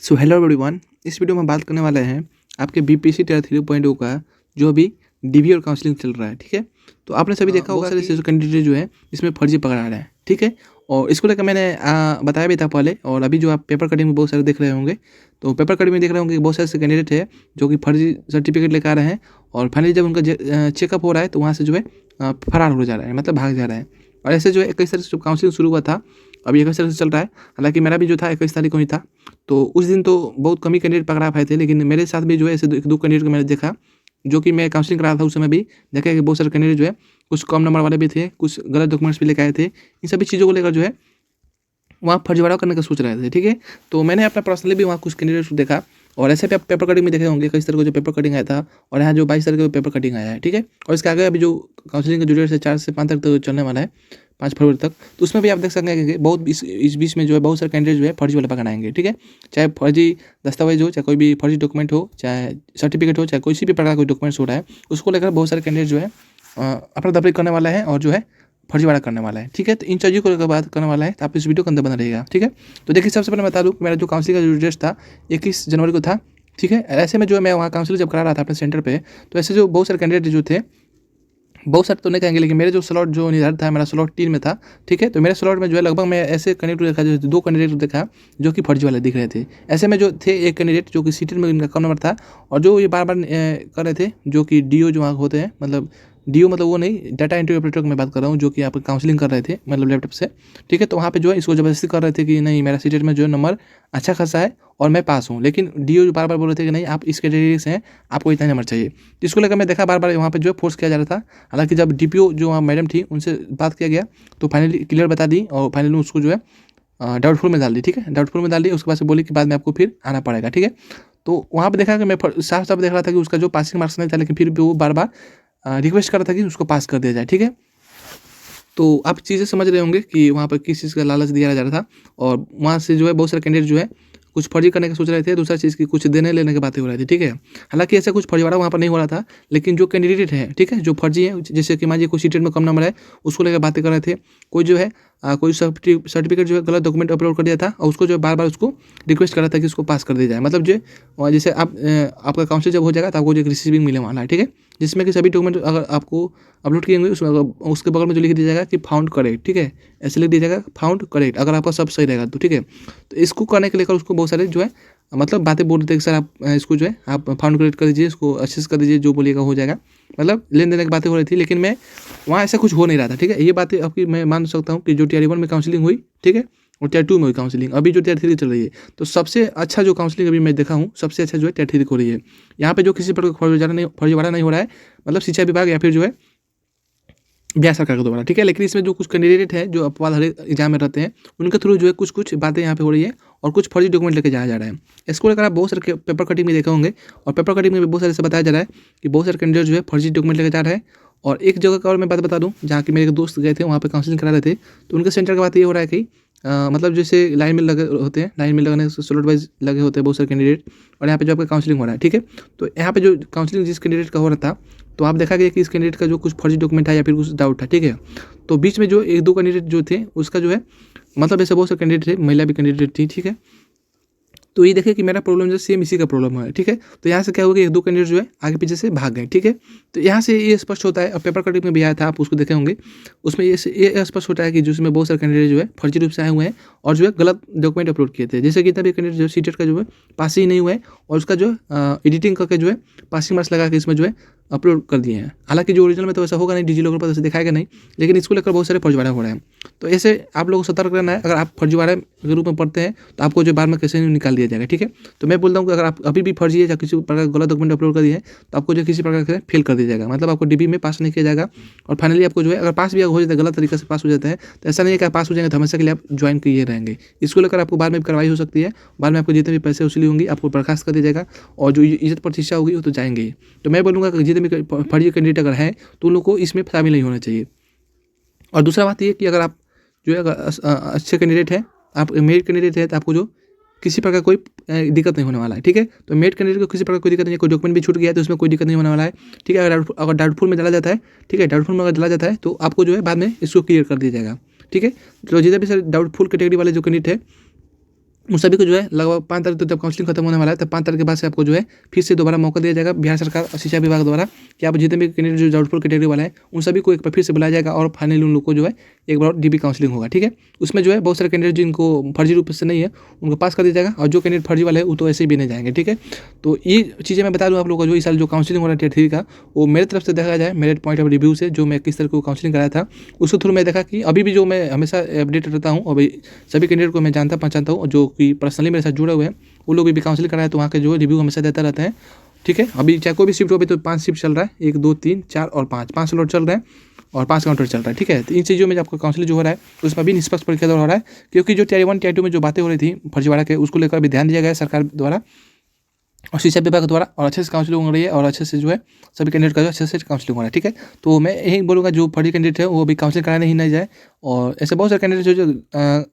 So hello everyone, इस video में बात करने वाले हैं आपके बीपीएससी टियर 3.0 का जो अभी डीवी और काउंसलिंग चल रहा है। ठीक है, तो आपने सभी देखा होगा सारे कैंडिडेट जो है इसमें फर्जी पकड़ा रहा है। ठीक है, और इसको लेकर मैंने बताया भी था पहले, और अभी जो आप पेपर कटिंग में बहुत सारे देख रहे होंगे, तो पेपर कटिंग में देख रहे होंगे कि बहुत सारे कैंडिडेट है जो कि फर्जी सर्टिफिकेट लेकर आ रहे हैं, और फाइनली जब उनका चेकअप हो रहा है तो वहाँ से जो है फरार हो जा रहा है, मतलब भाग जा रहा है। और ऐसे जो है 21 तारीख से काउंसलिंग शुरू हुआ था, अभी 21 तारीख से चल रहा है। हालांकि मेरा भी जो था 21 तारीख को ही था, तो उस दिन तो बहुत कम ही कैंडिडेट पकड़ा पाए थे, लेकिन मेरे साथ भी जो है ऐसे दो कैंडिडेट को मैंने देखा, जो कि मैं काउंसलिंग करा था उस समय भी देखा कि बहुत सारे कैंडिडेट जो है कुछ कम नंबर वाले भी थे, कुछ गलत डॉक्यूमेंट्स भी लेकर आए थे। इन सभी चीज़ों को लेकर जो है वहाँ फर्जीवाड़ा करने का सोच रहे थे। ठीक है, तो मैंने अपना पर्सनली भी वहाँ कुछ कैंडिडेट को देखा, और ऐसे भी आप पेपर कटिंग में देखे होंगे किस तरह का जो पेपर कटिंग आया था, और यहाँ जो 22 तारीख का पेपर कटिंग आया है। ठीक है, और इसके आगे अभी जो काउंसलिंग का जो डेट है 4 से 5 तक चलने वाला है, 5 फरवरी तक, तो उसमें भी आप देख सकेंगे कि बहुत इस बीच में जो है बहुत सारे कैंडिडेट जो है फर्जी वाले पकड़ाएंगे। ठीक है, चाहे फर्जी दस्तावेज हो, चाहे कोई भी फर्जी डॉक्यूमेंट हो, चाहे सर्टिफिकेट हो, चाहे किसी भी प्रकार का कोई डॉक्यूमेंट्स हो रहा है, उसको लेकर बहुत सारे कैंडिडेट जो है अपना दफड़ी करने वाला है और जो है फर्जीवाड़ा करने वाला है। ठीक है, तो इन चीज़ों को लेकर बात करने वाला है, तो आप इस वीडियो के अंदर बना रहेगा। ठीक है, तो देखिए सबसे पहले मैं बता दूँ कि मेरा जो काउंसलिंग का जो डेट था 21 जनवरी को था। ठीक है, ऐसे में जो है मैं वहाँ काउंसलिंग जब करा रहा था अपने सेंटर पे, तो ऐसे जो बहुत सारे कैंडिडेट जो थे, बहुत सारे तो नहीं कहेंगे, लेकिन मेरे जो स्लॉट जो निर्धारित था, मेरा स्लॉट 3 में था। ठीक है, तो मेरे स्लॉट में जो है लगभग मैं ऐसे कैंडिडेट देखा, जो 2 कैंडिडेट देखा जो कि फर्जी वाले दिख रहे थे। ऐसे में जो थे एक कैंडिडेट जो कि सीटेड में इनका कम नंबर था, और जो ये बार बार कर रहे थे, जो कि डीओ जो वहाँ होते हैं, मतलब डीओ मतलब वो नहीं, डाटा एंट्री ऑपरेटर की मैं बात कर रहा हूँ, जो कि आप काउंसलिंग कर रहे थे मतलब लैपटॉप से। ठीक है, तो वहाँ पे जो है इसको ज़बरदस्ती कर रहे थे कि नहीं मेरा सीटेड में जो है नंबर अच्छा खासा है और मैं पास हूँ, लेकिन डीओ बार बार बोल रहे थे कि नहीं आप इस कैटेगरी से हैं, आपको इतना नंबर चाहिए। तो इसको लेकर मैं देखा बार बार वहाँ पे जो है फोर्स किया जा रहा था। हालांकि जब डीपीओ जो वहाँ मैडम थी उनसे बात किया गया, तो फाइनली क्लियर बता दी, और फाइनली उसको जो है डाउटफुल में डाल दी। ठीक है, डाउटफुल में डाल दी, उसके बाद से बोली कि बाद में आपको फिर आना पड़ेगा। ठीक है, तो वहाँ पे देखा कि मैं साफ साफ देख रहा था कि उसका जो पासिंग मार्क्स नहीं था, लेकिन फिर भी वो बार बार रिक्वेस्ट कर रहा था कि उसको पास कर दिया जाए। ठीक है, तो आप चीज़ें समझ रहे होंगे कि वहाँ पर किस चीज़ का लालच दिया जा रहा था, और वहाँ से जो है बहुत सारे कैंडिडेट जो है कुछ फर्जी करने का सोच रहे थे, दूसरा चीज़ की कुछ देने लेने की बातें हो रही थी। ठीक है, हालांकि ऐसा कुछ फर्जीवाड़ा वहाँ पर नहीं हो रहा था, लेकिन जो कैंडिडेट है, ठीक है, जो फर्जी है, जैसे कि मान लीजिए कोई सीटेट में कम नंबर है, उसको लेकर बातें कर रहे थे। कोई जो है कोई सर्टिफिकेट जो है गलत डॉक्यूमेंट अपलोड कर दिया था, और उसको जो बार बार उसको रिक्वेस्ट कर रहा था कि उसको पास कर दिया जाए। मतलब जो जैसे आपका काउंसिल जब हो जाएगा तो आपको जो रिसीविंग मिलने वाला है। ठीक है, जिसमें कि सभी डॉक्यूमेंट अगर आपको अपलोड किए होंगे उसके बगल में जो लिख दिया जाएगा कि फाउंड करेक्ट। ठीक है, ऐसे लिख दिया जाएगा फाउंड करेक्ट, अगर आपका सब सही रहेगा तो। ठीक है, तो इसको करने के लेकर उसको बहुत सारे जो है मतलब बातें बोल रहे थे कि सर आप इसको जो है आप फाउंड करेक्ट कर दीजिए, इसको अच्छे से कर दीजिए, जो बोलिएगा हो जाएगा, मतलब लेन देन की बातें हो रही थी, लेकिन मैं वहाँ ऐसा कुछ हो नहीं रहा था। ठीक है, ये बातें आपकी मैं मान सकता हूँ कि जो टीयर 1 में काउंसलिंग हुई, ठीक है, और टीयर 2 में हुई काउंसलिंग, अभी जो टीयर 3 चल रही है, तो सबसे अच्छा जो काउंसलिंग अभी मैं देखा हूँ, सबसे अच्छा जो है टीयर 3 हो रही है। यहाँ पे जो किसी प्रकार का फर्जीवाड़ा नहीं हो रहा है, मतलब शिक्षा विभाग या फिर जो है बिहार सरकार के द्वारा। ठीक है, लेकिन इसमें जो कुछ कैंडिडेट है जो अपवाद हर एग्जाम में रहते हैं, उनके थ्रू जो है कुछ बातें यहाँ पे हो रही है, और कुछ फर्जी डॉक्यूमेंट लेके जाया जा रहा है। इसको लेकर आप बहुत सारे पेपर कटिंग में देखे होंगे, और पेपर कटिंग में भी बहुत सारे से बताया जा रहा है कि बहुत सारे कैंडिडेट जो है फर्जी डॉक्यूमेंट लेकर जा रहे हैं। और एक जगह का और मैं बात बता दूँ, जहाँ कि मेरे दोस्त गए थे वहाँ पर काउंसलिंग करा रहे थे, तो उनके सेंटर की बात ये हो रहा है कि मतलब जैसे लाइन में लगे होते हैं, लाइन में लगने से स्लॉट वाइज लगे होते हैं बहुत सारे कैंडिडेट, और यहाँ पे जो आपका काउंसलिंग हो रहा है। ठीक है, तो यहाँ पे जो काउंसलिंग जिस कैंडिडेट का हो रहा था, तो आप देखा गया कि इस कैंडिडेट का जो कुछ फर्जी डॉक्यूमेंट था या फिर कुछ डाउट था। ठीक है, तो बीच में जो 1-2 कैंडिडेट जो थे उसका जो है मतलब ऐसे बहुत से कैंडिडेट थे, महिला भी कैंडिडेट थी। ठीक है, तो ये देखिए कि मेरा प्रॉब्लम जो सेम इसी का प्रॉब्लम है। ठीक है, तो यहाँ से क्या होगा कि 1-2 कैंडिडेट जो है आगे पीछे से भाग गए। ठीक है, तो यहाँ से ये स्पष्ट होता है, अब पेपर कटिंग में भी आया था, आप उसको देखे होंगे, उसमें ये स्पष्ट होता है कि जिसमें बहुत सारे कैंडिडेट जो है फर्जी रूप से आए हुए हैं, और जो है गलत डॉक्यूमेंट अपलोड किए थे। जैसे कि तभी कैंडिडेट जो सीटेट का जो है पास ही नहीं हुआ है, और उसका जो एडिटिंग करके जो है पासिंग मार्क्स लगा के इसमें जो है अपलोड कर दिए हैं। हालांकि जो ओरिजिनल में तो ऐसा होगा नहीं, डिजिलॉकर पर ऐसे दिखाएगा नहीं, लेकिन इसको लेकर बहुत सारे फर्जीवाड़ा हो रहे हैं। तो ऐसे आप लोगों को सतर्क रहना है, अगर आप फर्जीवाड़े के रूप में पढ़ते हैं तो आपको जो बाद में कैसे निकाल दिया जाएगा। ठीक है, तो मैं बोलता हूँ कि अगर आप अभी भी फर्जी है या किसी प्रकार गलत डॉक्यूमेंट अपलोड कर दिए हैं, तो आपको जो किसी प्रकार से फेल कर दिया जाएगा, मतलब आपको डीबी में पास नहीं किया जाएगा। और फाइनली आपको जो है अगर पास भी हो जाता है, गलत तरीके से पास हो जाते हैं, तो ऐसा नहीं है कि आप पास हो जाएंगे तो हमेशा के लिए आप ज्वाइन किए रहेंगे। इसको लेकर आपको बाद में कार्रवाई हो सकती है, बाद में आपको जितने भी पैसे वसूली होंगी आपको बर्खास्त कर दिया जाएगा, और जो इज्जत प्रतिष्ठा होगी वो तो जाएंगे ही। तो मैं बोलूँगा कि जितने भी फर्जी कैंडिडेट अगर हैं तो उन लोग को इसमें शामिल नहीं होना चाहिए। और दूसरा बात ये कि अगर आप जो है अच्छे कैंडिडेट हैं, आप मेरिट कैंडिडेट है, तो आपको जो किसी प्रकार कोई दिक्कत नहीं होने वाला है। ठीक है, तो मेरिट कैंडिडेट को किसी प्रकार कोई दिक्कत नहीं है, कोई डॉक्यूमेंट भी छूट गया है तो उसमें कोई दिक्कत नहीं होने वाला है। ठीक है, अगर डाउटफुल में डाला जाता है, ठीक है, डाउटफुल में अगर डाला जाता है तो आपको जो है बाद में इसको क्लियर कर दिया जाएगा। ठीक है, तो जितने भी सर डाउटफुल कैटेगरी वाले जो कैंडिडेट है उन सभी को जो है लगभग 5 तारीख तो जब काउंसलिंग खत्म होने वाला है, तब 5 तारीख के बाद से आपको जो है फिर से दोबारा मौका दिया जाएगा बिहार सरकार और शिक्षा विभाग द्वारा कि आप जितने भी कैंडिडेट जो डाउटफुल कैटेगरी वाले हैं उन सभी को एक बार फिर से बुलाया जाएगा और फाइनली उन लोग को जो है एक बार डीबी काउंसलिंग होगा। ठीक है, उसमें जो है बहुत सारे कैंडिडेट जिनको फर्जी रूप से नहीं है उनको पास कर दिया जाएगा, और जो कैंडिडेट फर्जी वाले हैं वो तो ऐसे ही भी नहीं जाएंगे। ठीक है, तो ये चीज़ें मैं बता दूँ आप लोग को, जो इस साल जो काउंसलिंग हो रहा है टियर 3 का, वो मेरे तरफ से देखा जाए, मेरे पॉइंट ऑफ रिव्यू से जो मैं किस तरह को काउंसलिंग कराया था उसके थ्रू मैं देखा कि अभी भी जो मैं हमेशा अपडेट रहता हूँ, अभी सभी कैंडिडेट को मैं जानता पहचानता हूँ जो कि पर्सनली मेरे साथ जुड़े हुए हैं, वो लोग भी काउंसलिंग कराए तो वहाँ के जो है रिव्यू हमेशा देता रहते हैं। ठीक है, अभी चाहे कोई भी शिफ्ट हो, अभी तो 5 शिफ्ट चल रहा है, 1 2 3 4 और 5 स्लॉट चल रहे हैं और 5 काउंटर चल रहा है। ठीक है, तो इन चीज़ों में आपका काउंसलिंग जो हो रहा है उसमें भी निष्पक्ष परीक्षा हो रहा है, क्योंकि जो टियर 1 टियर 2 में जो बातें हो रही थी फर्जीवाड़ा के, उसको लेकर भी ध्यान दिया गया है सरकार द्वारा और शिक्षा विभाग द्वारा, और अच्छे से काउंसलिंग हो रही है और अच्छे से जो है सभी कैंडिडेट का जो अच्छे से काउंसलिंग हो रहा है। ठीक है, तो मैं यही बोलूँगा जो फर्जी कैंडिडेट है वो अभी काउंसलिंग कराने ही नहीं जाए, और ऐसे बहुत सारे कैंडिडेट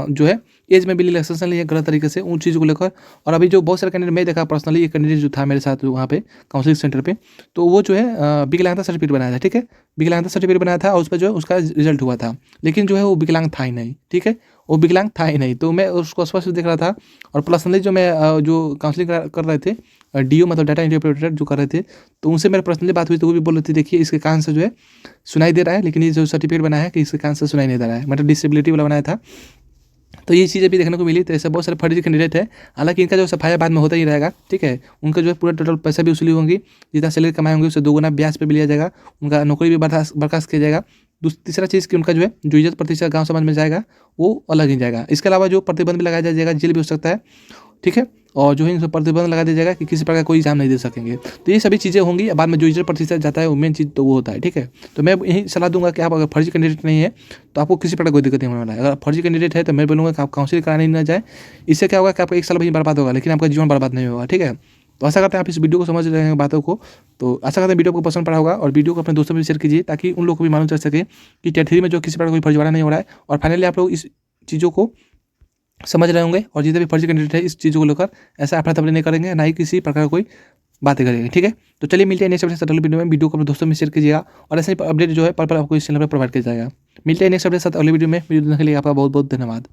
जो है एज में भी रिलैक्सेशन लिया गलत तरीके से उन चीज़ों को लेकर। और अभी जो बहुत सारे कैंडिडेट मैं देखा पर्सनली, एक कैंडिडेट जो था मेरे साथ वहाँ पे काउंसलिंग सेंटर पे, तो वो जो है विकलांगता सर्टिफिकेट बनाया था। ठीक है, विकलांगता सर्टिफिकेट बनाया था और उस पर जो है उसका रिजल्ट हुआ था, लेकिन जो है वो विकलांग था ही नहीं। ठीक है, वो विकलांग था ही नहीं, तो मैं उसको स्पष्ट देख रहा था। और पर्सनली जो मैं जो काउंसलिंग कर रहे थे डीओ मतलब डाटा इंटरप्रेटर जो कर रहे थे, तो उनसे मेरे पर्सनली बात हुई, तो वो भी बोल रहे थे देखिए इसके कान से जो है सुनाई दे रहा है, लेकिन ये जो सर्टिफिकेट बनाया है कि इसके कान से सुनाई नहीं दे रहा है, मतलब डिसेबिलिटी वाला बनाया था। तो ये चीज़ें भी देखने को मिली। तो ऐसे बहुत सारे फर्जी कैंडिडेट है, हालांकि इनका जो सफाया बाद में होता ही रहेगा। ठीक है, उनका जो है पूरा टोटल पैसा भी वसूली होंगी, जितना सैलरी कमाए होंगे उससे 2 गुना ब्याज पे भी लिया जाएगा, उनका नौकरी भी बर्खास्त किया जाएगा। तीसरा चीज़ कि उनका जो है जो इज्जत प्रतिष्ठा गाँव समाज में जाएगा वो अलग ही जाएगा। इसके अलावा जो प्रतिबंध भी लगाया जाएगा, जेल भी हो सकता है। ठीक है, और जो है इन सब प्रतिबंध लगा दिया जाएगा कि किसी प्रकार कोई एग्जाम नहीं दे सकेंगे। तो ये सभी चीज़ें होंगी, बाद में जो इज्जत प्रतिष्ठा जाता है वो मेन चीज़ तो वो होता है। ठीक है, तो मैं यही सलाह दूंगा कि आप अगर फर्जी कैंडिडेट नहीं है तो आपको किसी प्रकार कोई दिक्कत नहीं होने वाला है। अगर फर्जी कैंडिडेट है तो मैं बोलूँगा कि आप काउंसिलिंग कराने ही ना जाए। इससे क्या होगा कि आपका 1 साल वहीं बर्बाद होगा, लेकिन आपका जीवन बर्बाद नहीं होगा। ठीक है, तो आशा करते हैं आप इस वीडियो को समझ रहे हैं बातों को। तो आशा करते हैं वीडियो को पसंद पड़ा होगा, और वीडियो को अपने दोस्तों में शेयर कीजिए ताकि उन लोगों को भी मालूम चल सके कि टियर 3 में जो किसी प्रकार कोई फर्जीवाड़ा नहीं हो रहा है। और फाइनली आप लोग इस चीज़ों को समझ रहे होंगे, और जितने भी फर्जी कैंडिडेट है इस चीज़ों को लेकर ऐसा अफरा तफरी नहीं करेंगे, ना ही किसी प्रकार कोई बातें करेंगे। ठीक है, तो चलिए मिलते हैं नेक्स्ट अपडेट अगले वीडियो में। वीडियो को अपने दोस्तों में शेयर कीजिएगा, और ऐसे अपडेट जो है पर आपको इस चैनल पर प्रोवाइड किया जाएगा। मिलते हैं नेक्स्ट अपडेट साथ अगले वीडियो में। वीडियो देखने के लिए आपका बहुत बहुत धन्यवाद।